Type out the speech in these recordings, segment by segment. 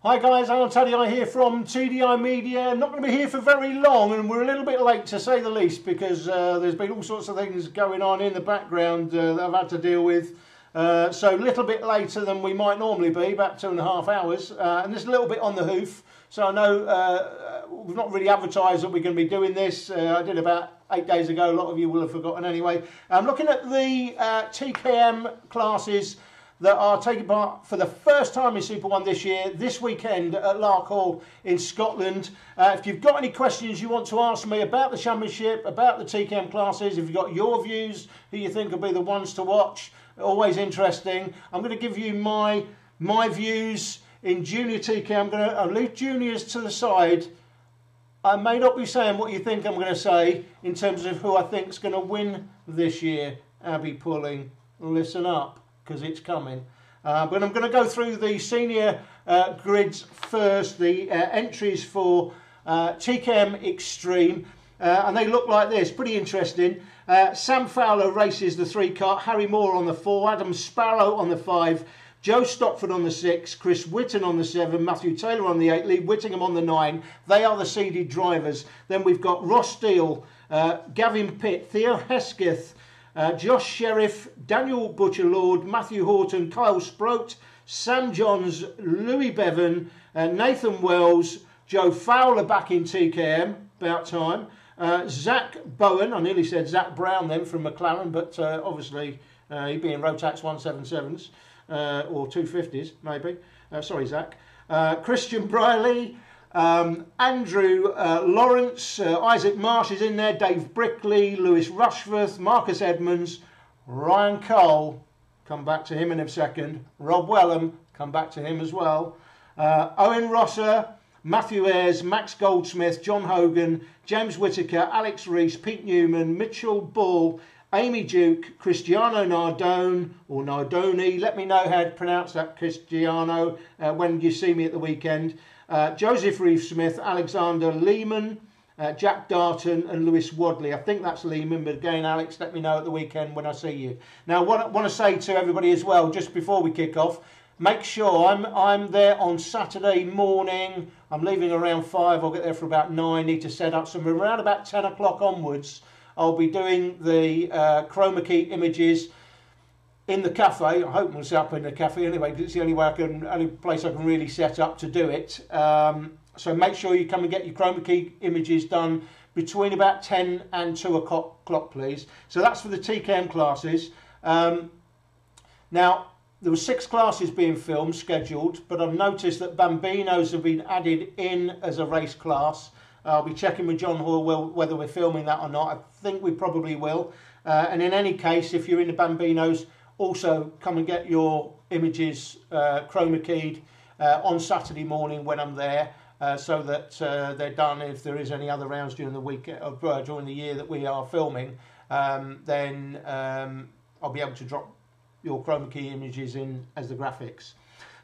Hi guys, I'm Taddei here from TDI Media. Not going to be here for very long, and we're a little bit late to say the least because there's been all sorts of things going on in the background that I've had to deal with. So a little bit later than we might normally be, about 2.5 hours, and this is a little bit on the hoof. So I know we've not really advertised that we're going to be doing this. I did about 8 days ago. A lot of you will have forgotten anyway. I'm looking at the TKM classes that are taking part for the first time in Super 1 this year, this weekend at Lark Hall in Scotland. If you've got any questions you want to ask me about the championship, about the TKM classes, if you've got your views, who you think will be the ones to watch, always interesting. I'm going to give you my views in junior TKM. I'm going to leave juniors to the side. I may not be saying what you think I'm going to say in terms of who I think is going to win this year. Abby Pulling, listen up, because it's coming. But I'm going to go through the senior grids first, the entries for TKM Extreme, and they look like this, pretty interesting. Sam Fowler races the 3 kart, Harry Moore on the 4, Adam Sparrow on the 5, Joe Stopford on the 6, Chris Whitten on the 7, Matthew Taylor on the 8, Lee Whittingham on the 9. They are the seeded drivers. Then we've got Ross Steele, Gavin Pitt, Theo Hesketh, Josh Sheriff, Daniel Butcher-Lord, Matthew Horton, Kyle Sproat, Sam Johns, Louis Bevan, Nathan Wells, Joe Fowler back in TKM, about time, Zach Bowen, I nearly said Zach Brown then from McLaren, but obviously he'd be in Rotax 177s or 250s maybe, sorry Zach, Christian Briley, Andrew Lawrence, Isaac Marsh is in there, Dave Brickley, Lewis Rushforth, Marcus Edmonds, Ryan Cole, come back to him in a second, Rob Wellham, come back to him as well, Owen Rosser, Matthew Ayres, Max Goldsmith, John Hogan, James Whitaker, Alex Rees, Pete Newman, Mitchell Bull, Amy Duke, Cristiano Nardone, or Nardoni, let me know how to pronounce that, Cristiano, when you see me at the weekend. Joseph Reeve-Smith, Alexander Lehman, Jack Darton and Lewis Wadley. I think that's Lehman, but again, Alex, let me know at the weekend when I see you. Now, what I want to say to everybody as well, just before we kick off, make sure I'm there on Saturday morning. I'm leaving around 5. I'll get there for about 9. Need to set up some around about 10 o'clock onwards. I'll be doing the chroma key images in the cafe. I hope we'll set up in the cafe anyway, because it's the only place I can really set up to do it. So make sure you come and get your chroma key images done between about 10 and 2 o'clock, please. So that's for the TKM classes. Now, there were 6 classes being filmed, scheduled, but I've noticed that Bambinos have been added in as a race class. I'll be checking with John Hall whether we're filming that or not. I think we probably will. And in any case, if you're in the Bambinos, also come and get your images chroma keyed on Saturday morning when I'm there, so that they're done. If there is any other rounds during the week or during the year that we are filming, then I'll be able to drop your chroma key images in as the graphics.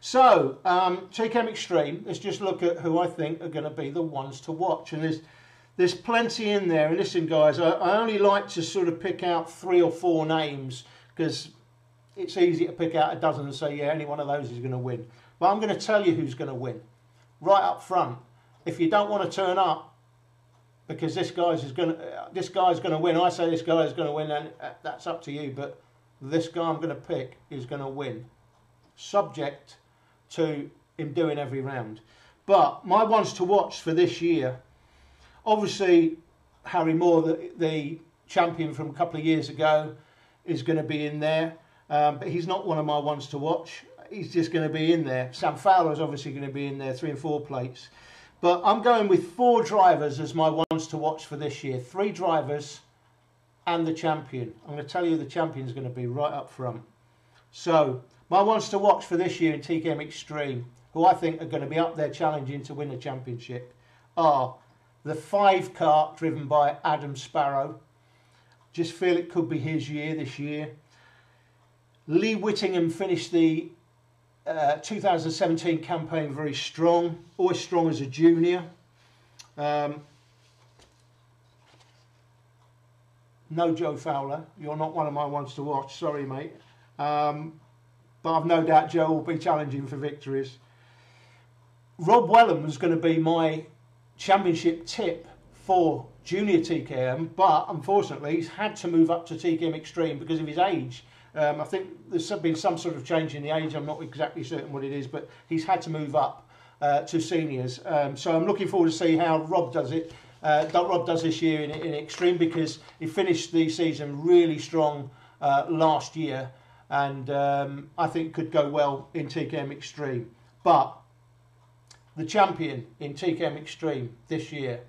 So TKM Extreme, let's just look at who I think are going to be the ones to watch, and there's plenty in there. And listen guys, I only like to sort of pick out 3 or 4 names, because it's easy to pick out a dozen and say, yeah, any one of those is going to win. But I'm going to tell you who's going to win right up front. If you don't want to turn up because this guy's going to win, I say this guy is going to win, and that's up to you. But this guy I'm going to pick is going to win, subject to him doing every round. But my ones to watch for this year, obviously Harry Moore, the champion from a couple of years ago, is going to be in there. But he's not one of my ones to watch. He's just going to be in there. Sam Fowler is obviously going to be in there, 3 and 4 plates. But I'm going with 4 drivers as my ones to watch for this year. 3 drivers and the champion. I'm going to tell you who the champion is going to be right up front. So my ones to watch for this year in TKM Extreme, who I think are going to be up there challenging to win the championship, are the 5 kart driven by Adam Sparrow. Just feel it could be his year this year. Lee Whittingham finished the 2017 campaign very strong, always strong as a junior. No Joe Fowler, you're not one of my ones to watch, sorry mate. But I've no doubt Joe will be challenging for victories. Rob Wellham was going to be my championship tip for junior TKM, but unfortunately he's had to move up to TKM Extreme because of his age. I think there's been some sort of change in the age. I'm not exactly certain what it is, but he's had to move up to seniors. So I'm looking forward to see how Rob does it. Rob does this year in Extreme, because he finished the season really strong last year, and I think could go well in TKM Extreme. But the champion in TKM Extreme this year,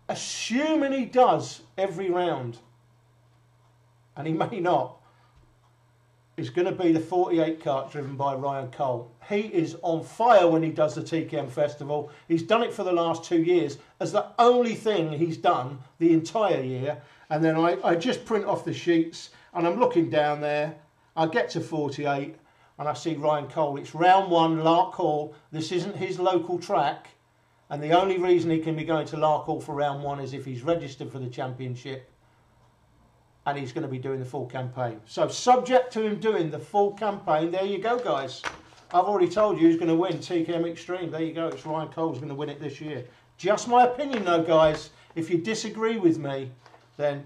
assuming he does every round, and he may not, is going to be the 48 kart driven by Ryan Cole. He is on fire when he does the TKM Festival. He's done it for the last 2 years as the only thing he's done the entire year. And then I just print off the sheets and I'm looking down there. I get to 48 and I see Ryan Cole. It's round 1, Lark Hall. This isn't his local track. And the only reason he can be going to Lark Hall for round 1 is if he's registered for the championship. And he's going to be doing the full campaign. So subject to him doing the full campaign, there you go, guys. I've already told you who's going to win TKM Extreme. There you go. It's Ryan Cole's going to win it this year. Just my opinion, though, guys. If you disagree with me, then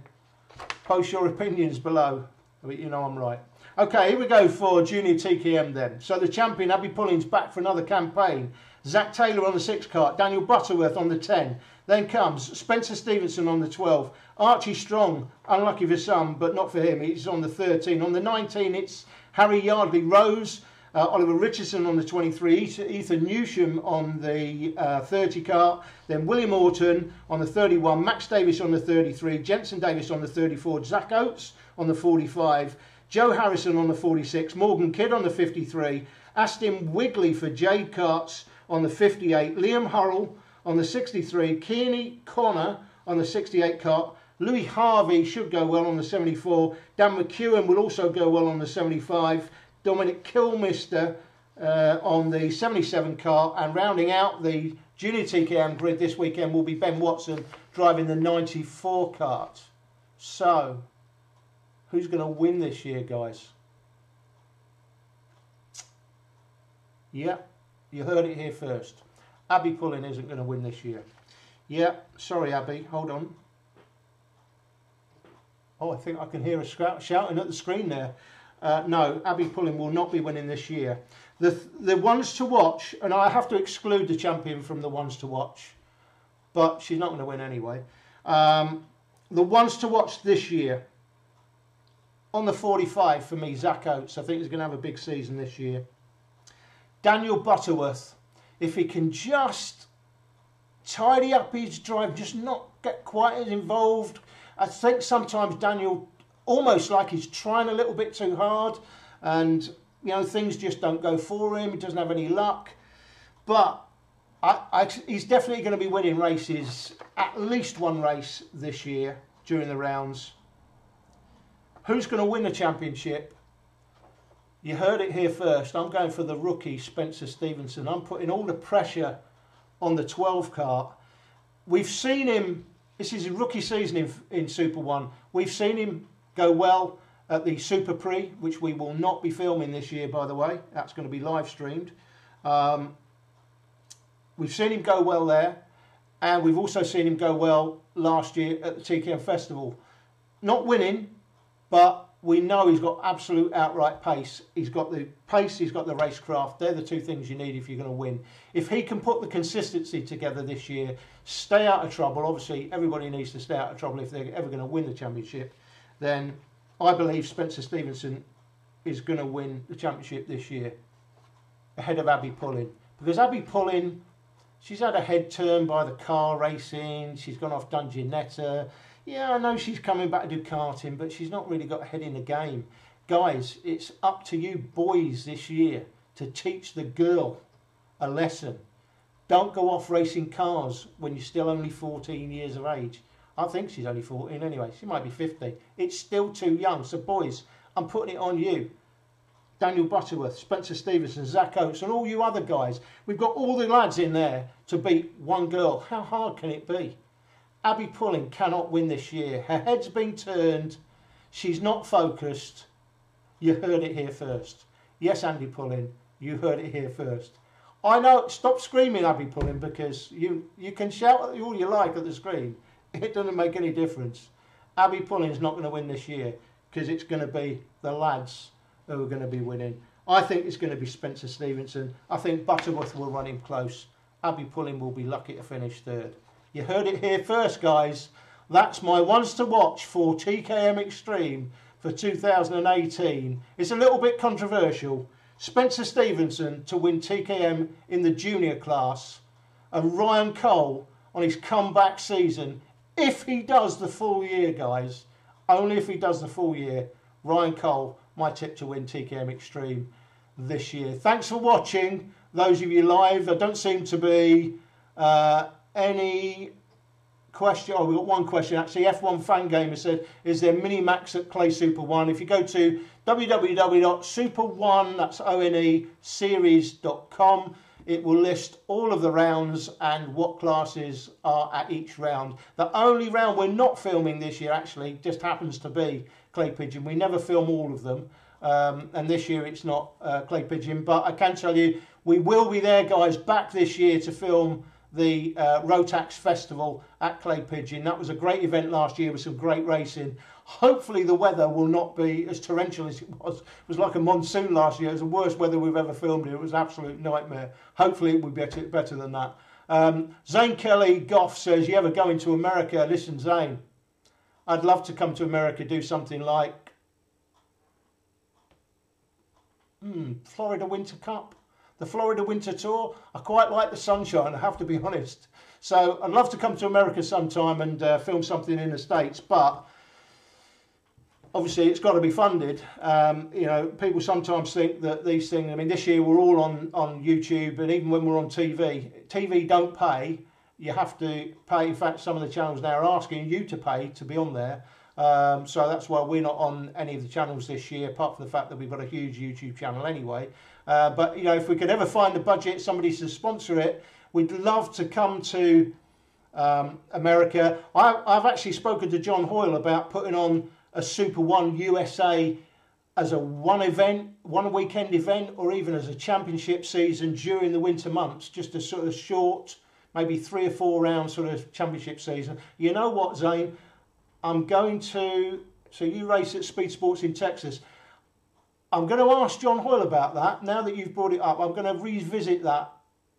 post your opinions below. But you know I'm right. Okay, here we go for Junior TKM then. So the champion, Abby Pulling's back for another campaign. Zach Taylor on the 6 kart. Daniel Butterworth on the 10. Then comes Spencer Stevenson on the 12. Archie Strong, unlucky for some, but not for him. He's on the 13. On the 19, it's Harry Yardley Rose. Oliver Richardson on the 23. Ethan Newsham on the 30 kart. Then William Orton on the 31. Max Davis on the 33. Jensen Davis on the 34. Zach Oates on the 45. Joe Harrison on the 46. Morgan Kidd on the 53. Aston Wigley for Jade Karts on the 58. Liam Hurrell on the 63. Kearney Connor on the 68 kart. Louis Harvey should go well on the 74. Dan McEwen will also go well on the 75. Dominic Kilmister on the 77 kart. And rounding out the Junior TKM grid this weekend will be Ben Watson driving the 94 kart. So, who's going to win this year, guys? Yeah, you heard it here first. Abby Pulling isn't going to win this year. Yeah, sorry Abby, hold on. Oh, I think I can hear her shouting at the screen there. No, Abby Pulling will not be winning this year. The ones to watch, and I have to exclude the champion from the ones to watch, but she's not going to win anyway. The ones to watch this year, on the 45 for me, Zach Oates. I think he's going to have a big season this year. Daniel Butterworth, if he can just tidy up his drive, just not get quite as involved. I think sometimes Daniel, almost like he's trying a little bit too hard, and you know, things just don't go for him. He doesn't have any luck. But he's definitely going to be winning races, at least one race this year during the rounds. Who's going to win the championship? You heard it here first. I'm going for the rookie, Spencer Stevenson. I'm putting all the pressure on the 12 kart. We've seen him, this is his rookie season in Super 1. We've seen him go well at the Super Prix, which we will not be filming this year, by the way. That's going to be live streamed. We've seen him go well there. And we've also seen him go well last year at the TKM Festival. Not winning, but we know he's got absolute outright pace. He's got the pace, he's got the racecraft. They're the two things you need if you're going to win. If he can put the consistency together this year, stay out of trouble. Obviously, everybody needs to stay out of trouble if they're ever going to win the championship. Then I believe Spencer Stevenson is going to win the championship this year ahead of Abby Pulling. Because Abby Pulling, she's had a head turn by the car racing. She's gone off Dungenetta. Yeah, I know she's coming back to do karting, but she's not really got a head in the game. Guys, it's up to you boys this year to teach the girl a lesson. Don't go off racing cars when you're still only 14 years of age. I think she's only 14 anyway. She might be 50. It's still too young. So, boys, I'm putting it on you. Daniel Butterworth, Spencer Stevenson, Zach Oates, and all you other guys. We've got all the lads in there to beat one girl. How hard can it be? Abby Pulling cannot win this year. Her head's been turned. She's not focused. You heard it here first. Yes, Andy Pulling, you heard it here first. I know, stop screaming Abby Pulling, because you can shout all you like at the screen. It doesn't make any difference. Abby Pulling's not going to win this year, because it's going to be the lads who are going to be winning. I think it's going to be Spencer Stevenson. I think Butterworth will run him close. Abby Pulling will be lucky to finish third. You heard it here first, guys. That's my ones to watch for TKM Extreme for 2018. It's a little bit controversial. Spencer Stevenson to win TKM in the junior class, and Ryan Cole on his comeback season. If he does the full year, guys, only if he does the full year, Ryan Cole, my tip to win TKM Extreme this year. Thanks for watching, those of you live. There don't seem to be any question. Oh, we've got one question actually. F1 Fan Gamer said, is there mini max at Clay Super 1? If you go to www.super1, that's ONE, series.com, it will list all of the rounds and what classes are at each round. The only round we're not filming this year actually just happens to be Clay Pigeon. We never film all of them, and this year it's not Clay Pigeon, but I can tell you we will be there, guys, back this year to film the Rotax Festival at Clay Pigeon. That was a great event last year with some great racing. Hopefully the weather will not be as torrential as it was. It was like a monsoon last year. It was the worst weather we've ever filmed here. It was an absolute nightmare. Hopefully it will be better than that. Zane Kelly Goff says, you ever going to America? Listen, Zane, I'd love to come to America, do something like Florida Winter Cup. The Florida Winter Tour. I quite like the sunshine, I have to be honest. So I'd love to come to America sometime and film something in the States, but obviously it's got to be funded. You know, people sometimes think that these things, I mean, this year we're all on YouTube, and even when we're on TV don't pay. You have to pay. In fact, some of the channels now are asking you to pay to be on there. So that's why we're not on any of the channels this year, apart from the fact that we've got a huge YouTube channel anyway. But, you know, if we could ever find a budget, somebody to sponsor it, we'd love to come to America. I've actually spoken to John Hoyle about putting on a Super 1 USA as a one weekend event, or even as a championship season during the winter months, just a sort of short, maybe 3 or 4 round sort of championship season. You know what, Zane? I'm going to, so you race at Speed Sports in Texas. I'm going to ask John Hoyle about that. Now that you've brought it up, I'm going to revisit that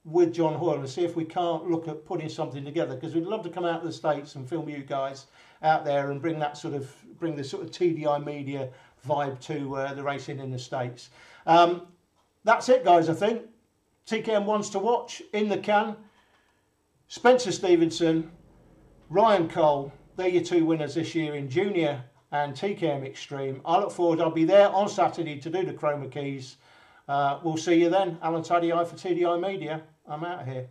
with John Hoyle and see if we can't look at putting something together, because we'd love to come out to the States and film you guys out there and bring this sort of TDI media vibe to the racing in the States. That's it, guys, I think. TKM ones to watch in the can. Spencer Stevenson, Ryan Cole, they're your 2 winners this year in Junior and TKM Extreme. I look forward, I'll be there on Saturday to do the Chroma Keys. We'll see you then. Alan Taddei for TDI Media. I'm out of here.